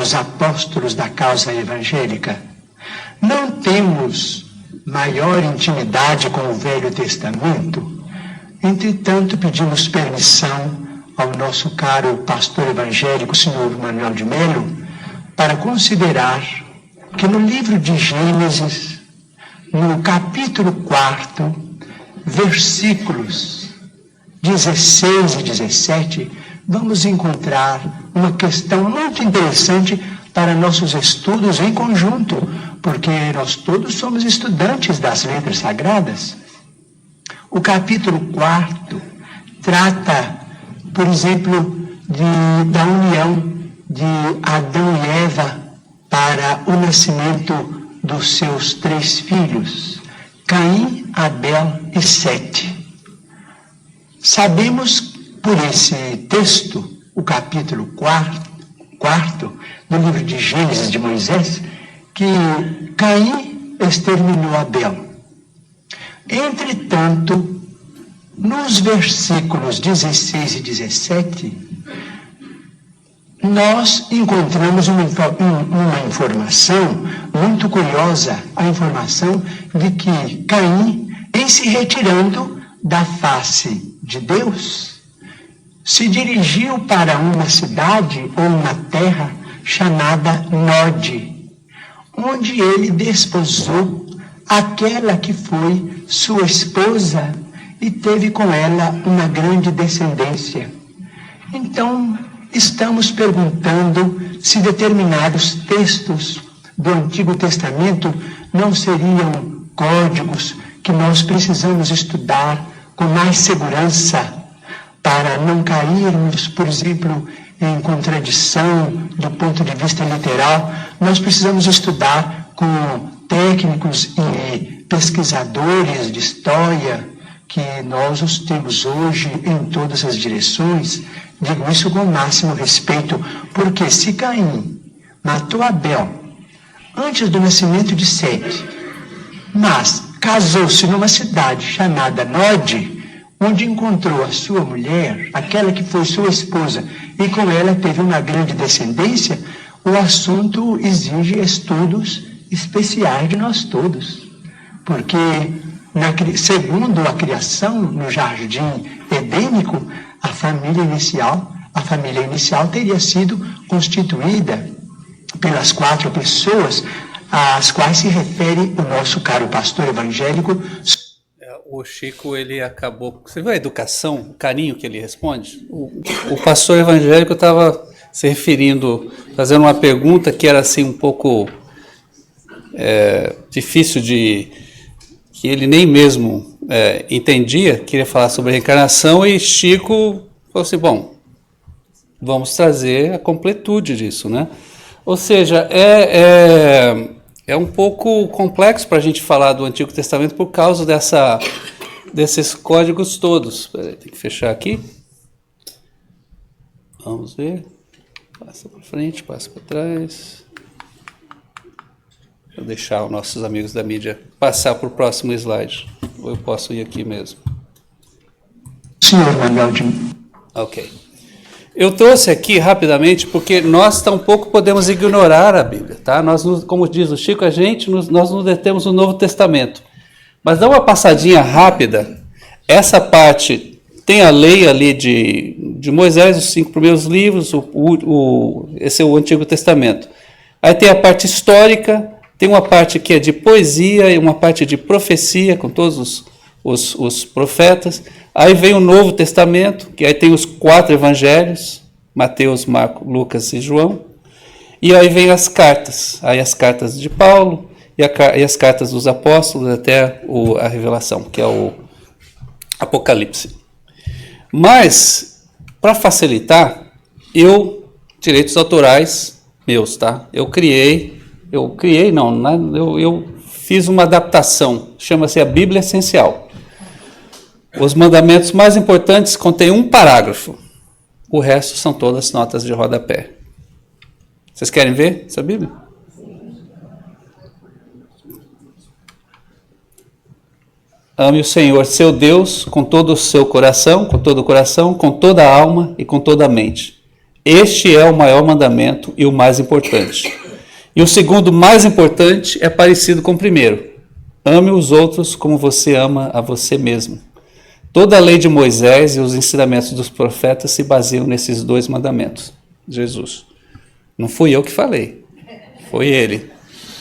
B: os apóstolos da causa evangélica. Não temos maior intimidade com o Velho Testamento, entretanto pedimos permissão ao nosso caro pastor evangélico, senhor Manuel de Melo, para considerar que no livro de Gênesis, no capítulo 4, versículos 16 e 17, vamos encontrar uma questão muito interessante para nossos estudos em conjunto, porque nós todos somos estudantes das letras sagradas. O capítulo 4 trata, por exemplo, da união de Adão e Eva para o nascimento dos seus 3 filhos, Caim, Abel e Sete. Sabemos por esse texto, o capítulo 4 do livro de Gênesis de Moisés, que Caim exterminou Abel. Entretanto, nos versículos 16 e 17, nós encontramos uma informação muito curiosa, a informação de que Caim, em se retirando da face de Deus, se dirigiu para uma cidade ou uma terra chamada Nod, onde ele desposou aquela que foi sua esposa e teve com ela uma grande descendência. Então, estamos perguntando se determinados textos do Antigo Testamento não seriam códigos que nós precisamos estudar com mais segurança para não cairmos, por exemplo, em contradição do ponto de vista literal. Nós precisamos estudar com técnicos e pesquisadores de história, que nós os temos hoje em todas as direções. Digo isso com o máximo respeito, porque se Caim matou Abel antes do nascimento de Sete, mas casou-se numa cidade chamada Nod, onde encontrou a sua mulher, aquela que foi sua esposa, e com ela teve uma grande descendência, o assunto exige estudos especiais de nós todos. Porque, segundo a criação no jardim edênico, a família inicial teria sido constituída pelas 4 pessoas às quais se refere o nosso caro pastor evangélico.
A: O Chico, ele acabou... Você viu a educação, o carinho que ele responde? O pastor evangélico estava se referindo, fazendo uma pergunta que era assim um pouco difícil de... que ele nem mesmo entendia, queria falar sobre a reencarnação, e Chico falou assim, bom, vamos trazer a completude disso, né? Ou seja, é um pouco complexo para a gente falar do Antigo Testamento por causa desses códigos todos. Peraí, tem que fechar aqui. Vamos ver. Passa para frente, passa para trás. Vou deixar os nossos amigos da mídia passar para o próximo slide. Ou eu posso ir aqui mesmo.
B: Senhor Manuel de...
A: Ok. Eu trouxe aqui rapidamente porque nós tampouco podemos ignorar a Bíblia, tá? Nós, como diz o Chico, nós nos detemos no Novo Testamento. Mas dá uma passadinha rápida. Essa parte tem a lei ali de Moisés, os 5 primeiros livros, esse é o Antigo Testamento. Aí tem a parte histórica, tem uma parte que é de poesia e uma parte de profecia, com todos os profetas. Aí vem o Novo Testamento, que aí tem os 4 evangelhos, Mateus, Marcos, Lucas e João. E aí vem as cartas, aí as cartas de Paulo e as cartas dos apóstolos até a Revelação, que é o Apocalipse. Mas, para facilitar, direitos autorais meus, tá? Eu fiz uma adaptação, chama-se a Bíblia Essencial. Os mandamentos mais importantes contêm um parágrafo. O resto são todas notas de rodapé. Vocês querem ver essa Bíblia? Ame o Senhor, seu Deus, com todo o seu coração, com todo o coração, com toda a alma e com toda a mente. Este é o maior mandamento e o mais importante. E o segundo mais importante é parecido com o primeiro. Ame os outros como você ama a você mesmo. Toda a lei de Moisés e os ensinamentos dos profetas se baseiam nesses 2 mandamentos. Jesus. Não fui eu que falei, foi ele.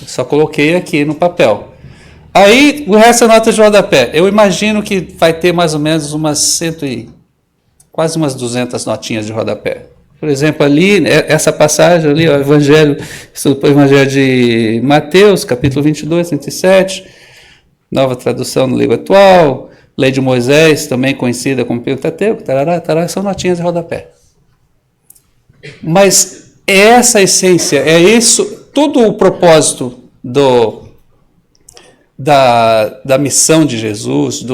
A: Eu só coloquei aqui no papel. Aí, o resto é nota de rodapé. Eu imagino que vai ter mais ou menos umas quase umas 200 notinhas de rodapé. Por exemplo, ali, essa passagem ali, o Evangelho de Mateus, capítulo 22, 27, nova tradução no livro atual, Lei de Moisés, também conhecida como Pentateuco, são notinhas de rodapé. Mas essa essência, é isso, todo o propósito da missão de Jesus,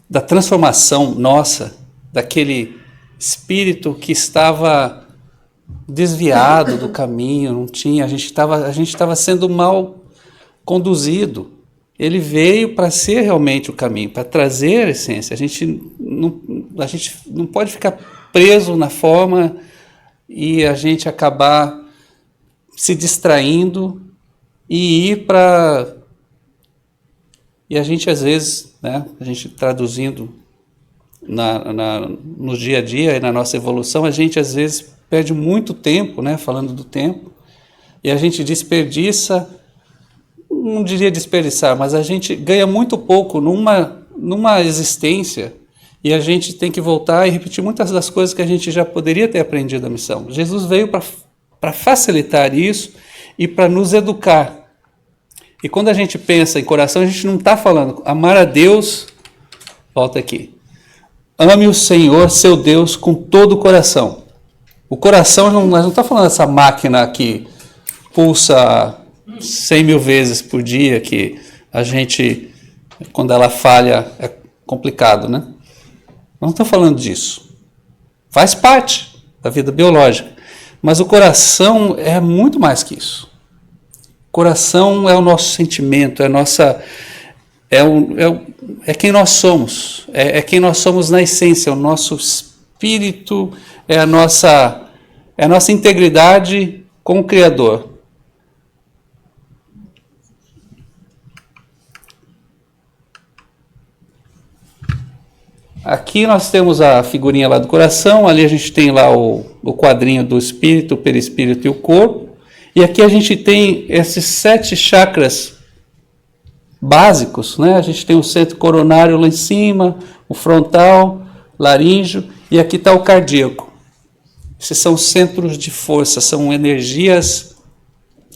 A: da transformação nossa, daquele espírito que estava desviado do caminho, não tinha, a gente estava sendo mal conduzido. Ele veio para ser realmente o caminho, para trazer a essência. A gente não pode ficar preso na forma e a gente acabar se distraindo e ir para... E a gente, às vezes, né, a gente traduzindo no dia a dia e na nossa evolução, a gente, às vezes, perde muito tempo, né, falando do tempo, e a gente desperdiça, não diria desperdiçar, mas a gente ganha muito pouco numa existência, e a gente tem que voltar e repetir muitas das coisas que a gente já poderia ter aprendido na missão. Jesus veio para facilitar isso e para nos educar. E quando a gente pensa em coração, a gente não está falando amar a Deus, volta aqui, ame o Senhor, seu Deus, com todo o coração. O coração, nós não estamos falando dessa máquina que pulsa 100 mil vezes por dia, que a gente, quando ela falha, é complicado, né? Não estou falando disso. Faz parte da vida biológica. Mas o coração é muito mais que isso. O coração é o nosso sentimento, é quem nós somos. É quem nós somos na essência, o nosso espírito, é a nossa integridade com o Criador. Aqui nós temos a figurinha lá do coração, ali a gente tem lá o quadrinho do espírito, o perispírito e o corpo, e aqui a gente tem esses 7 chakras básicos, né? A gente tem o centro coronário lá em cima, o frontal, laríngeo, e aqui está o cardíaco. Esses são centros de força, são energias,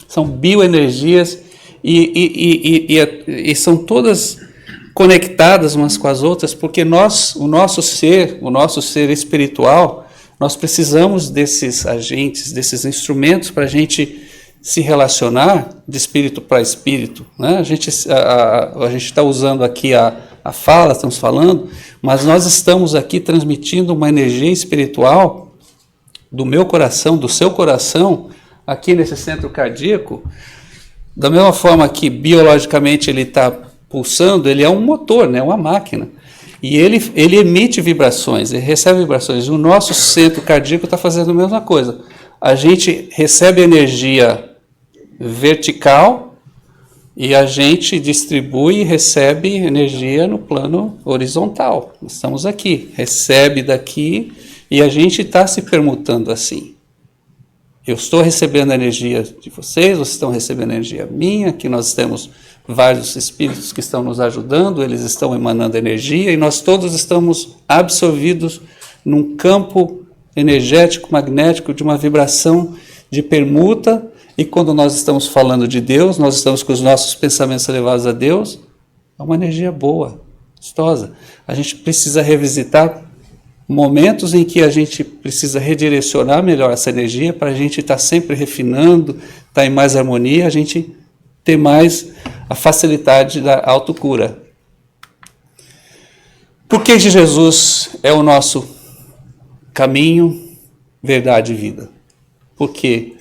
A: são bioenergias, e são todas conectadas umas com as outras, porque o nosso ser espiritual, nós precisamos desses agentes, desses instrumentos para a gente se relacionar de espírito para espírito, né? A gente está usando aqui a fala, estamos falando, mas nós estamos aqui transmitindo uma energia espiritual do meu coração, do seu coração, aqui nesse centro cardíaco, da mesma forma que biologicamente ele está pulsando, ele é um motor, né? Uma máquina. E ele emite vibrações, ele recebe vibrações. O nosso centro cardíaco está fazendo a mesma coisa. A gente recebe energia vertical e a gente distribui e recebe energia no plano horizontal. Estamos aqui, recebe daqui e a gente está se permutando assim. Eu estou recebendo a energia de vocês estão recebendo energia minha, que nós temos vários espíritos que estão nos ajudando, eles estão emanando energia e nós todos estamos absorvidos num campo energético, magnético, de uma vibração de permuta, e quando nós estamos falando de Deus, nós estamos com os nossos pensamentos elevados a Deus, é uma energia boa, gostosa. A gente precisa revisitar momentos em que a gente precisa redirecionar melhor essa energia para a gente estar sempre refinando, estar em mais harmonia, a gente ter mais a facilidade da autocura. Por que Jesus é o nosso caminho, verdade e vida? Porque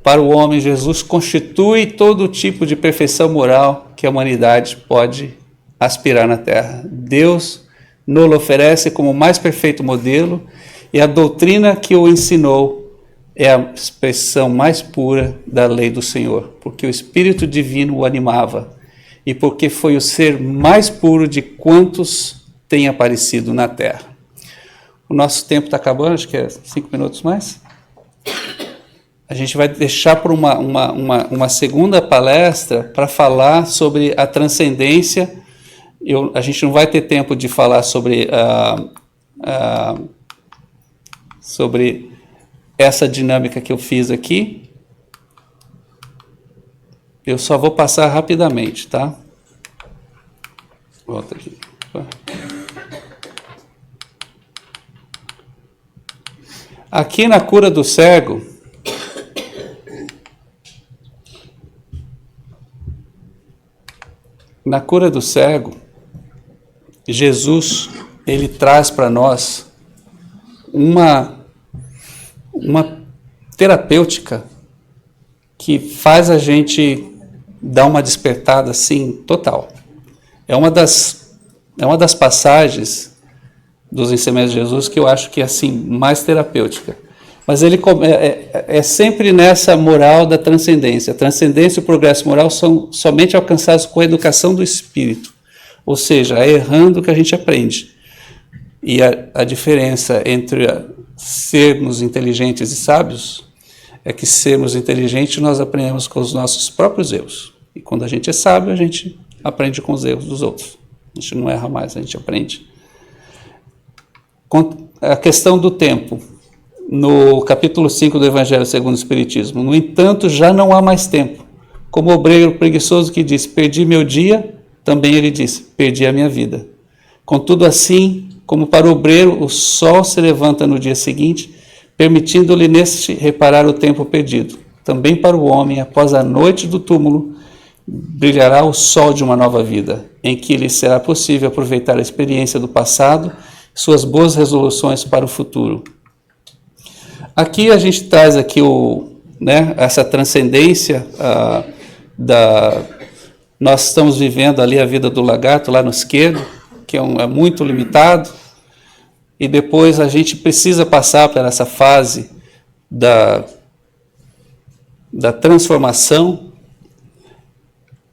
A: para o homem Jesus constitui todo tipo de perfeição moral que a humanidade pode aspirar na Terra. Deus nos oferece como o mais perfeito modelo e a doutrina que o ensinou é a expressão mais pura da lei do Senhor, porque o Espírito Divino o animava e porque foi o ser mais puro de quantos tem aparecido na Terra. O nosso tempo está acabando, acho que é 5 minutos mais. A gente vai deixar por uma segunda palestra para falar sobre a transcendência. A gente não vai ter tempo de falar sobre sobre essa dinâmica que eu fiz aqui. Eu só vou passar rapidamente, tá? Volta aqui. Aqui na cura do cego, Jesus, ele traz para nós uma terapêutica que faz a gente dar uma despertada assim total. É uma das passagens dos ensinamentos de Jesus que eu acho que é assim mais terapêutica. Mas ele é sempre nessa moral da transcendência. A transcendência e o progresso moral são somente alcançados com a educação do espírito. Ou seja, é errando que a gente aprende. E a diferença entre sermos inteligentes e sábios é que sermos inteligentes nós aprendemos com os nossos próprios erros. E quando a gente é sábio, a gente aprende com os erros dos outros. A gente não erra mais, a gente aprende. A questão do tempo. No capítulo 5 do Evangelho segundo o Espiritismo. No entanto, já não há mais tempo. Como o obreiro preguiçoso que diz, perdi meu dia, também ele diz, perdi a minha vida. Contudo, assim como para o obreiro, o sol se levanta no dia seguinte, permitindo-lhe neste reparar o tempo perdido. Também para o homem, após a noite do túmulo, brilhará o sol de uma nova vida, em que lhe será possível aproveitar a experiência do passado, suas boas resoluções para o futuro. Aqui a gente traz aqui essa transcendência nós estamos vivendo ali a vida do lagarto lá no esquerdo, que é muito limitado, e depois a gente precisa passar por essa fase da transformação,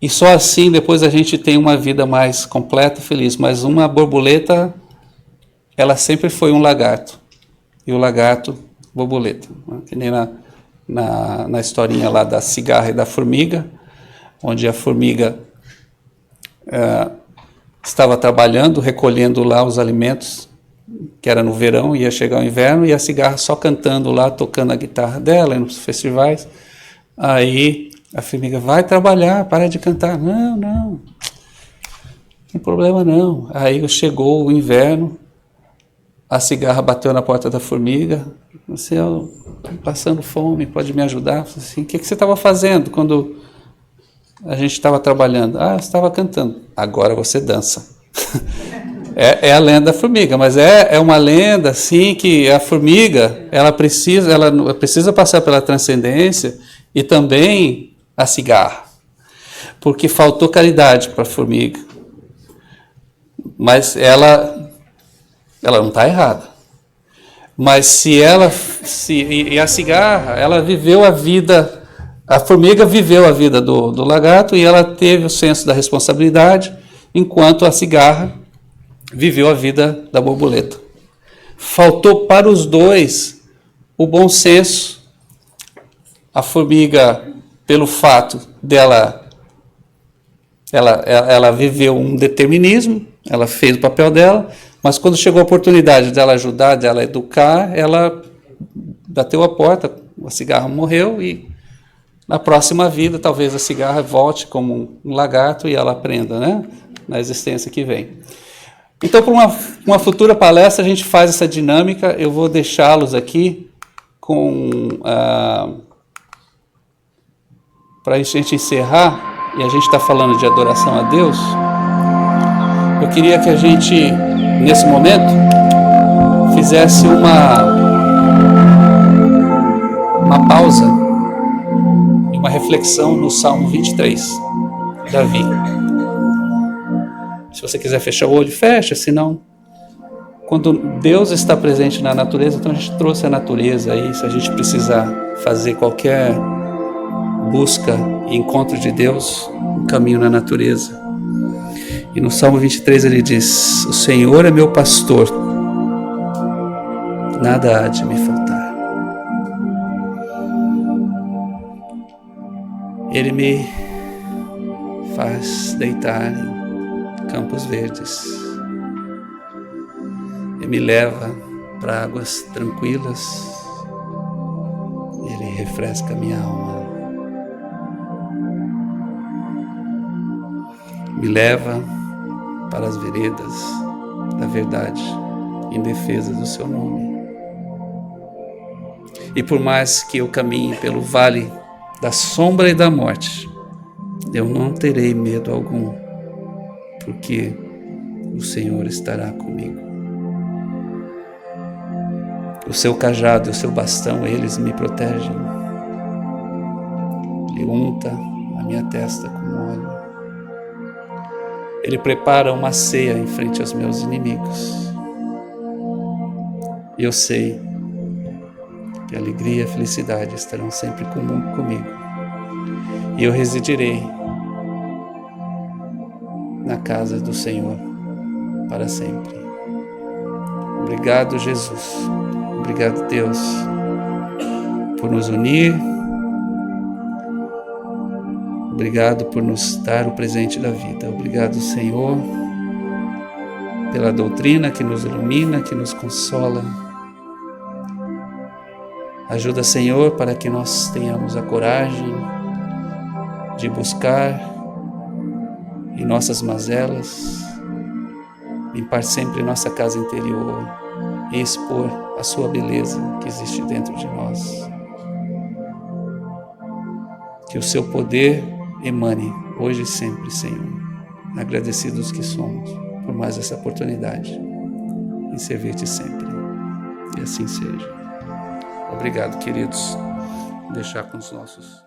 A: e só assim depois a gente tem uma vida mais completa e feliz. Mas uma borboleta, ela sempre foi um lagarto, e o lagarto borboleta, que nem na historinha lá da cigarra e da formiga, onde a formiga estava trabalhando, recolhendo lá os alimentos, que era no verão, ia chegar o inverno, e a cigarra só cantando lá, tocando a guitarra dela nos festivais. Aí a formiga, vai trabalhar, para de cantar. Não tem problema não. Aí chegou o inverno, a cigarra bateu na porta da formiga, você, eu estou passando fome, pode me ajudar? Assim, o que você estava fazendo quando a gente estava trabalhando? Eu estava cantando. Agora você dança. É a lenda da formiga, mas é uma lenda assim que a formiga ela precisa passar pela transcendência, e também a cigarra, porque faltou caridade para a formiga. Mas ela não está errada. Mas e a cigarra, ela viveu a vida, a formiga viveu a vida do lagarto, e ela teve o senso da responsabilidade, enquanto a cigarra viveu a vida da borboleta. Faltou para os dois o bom senso. A formiga, pelo fato dela, ela viveu um determinismo, ela fez o papel dela, mas quando chegou a oportunidade dela ajudar, dela educar, ela bateu a porta, a cigarra morreu, e na próxima vida talvez a cigarra volte como um lagarto e ela aprenda, né, na existência que vem. Então, para uma futura palestra, a gente faz essa dinâmica. Eu vou deixá-los aqui para a gente encerrar, e a gente está falando de adoração a Deus. Eu queria que a gente, nesse momento, fizesse uma pausa e uma reflexão no Salmo 23, Davi. Se você quiser fechar o olho, fecha, senão, quando Deus está presente na natureza, então a gente trouxe a natureza aí, se a gente precisar fazer qualquer busca e encontro de Deus, um caminho na natureza. E no Salmo 23 ele diz, o Senhor é meu pastor, nada há de me faltar. Ele me faz deitar em campos verdes. e me leva para águas tranquilas. Ele refresca minha alma. Me leva para as veredas da verdade, em defesa do seu nome. E por mais que eu caminhe pelo vale da sombra e da morte, eu não terei medo algum, porque o Senhor estará comigo. O seu cajado e o seu bastão, eles me protegem. Ele unta a minha testa com óleo. Ele prepara uma ceia em frente aos meus inimigos. E eu sei que a alegria e a felicidade estarão sempre comigo. E eu residirei na casa do Senhor para sempre. Obrigado, Jesus. Obrigado, Deus, por nos unir. Obrigado por nos dar o presente da vida. Obrigado, Senhor, pela doutrina que nos ilumina, que nos consola. Ajuda, Senhor, para que nós tenhamos a coragem de buscar em nossas mazelas, limpar sempre nossa casa interior e expor a sua beleza que existe dentro de nós. Que o seu poder emane hoje e sempre, Senhor. Agradecidos que somos por mais essa oportunidade em servir-te sempre. E assim seja. Obrigado, queridos. Vou deixar com os nossos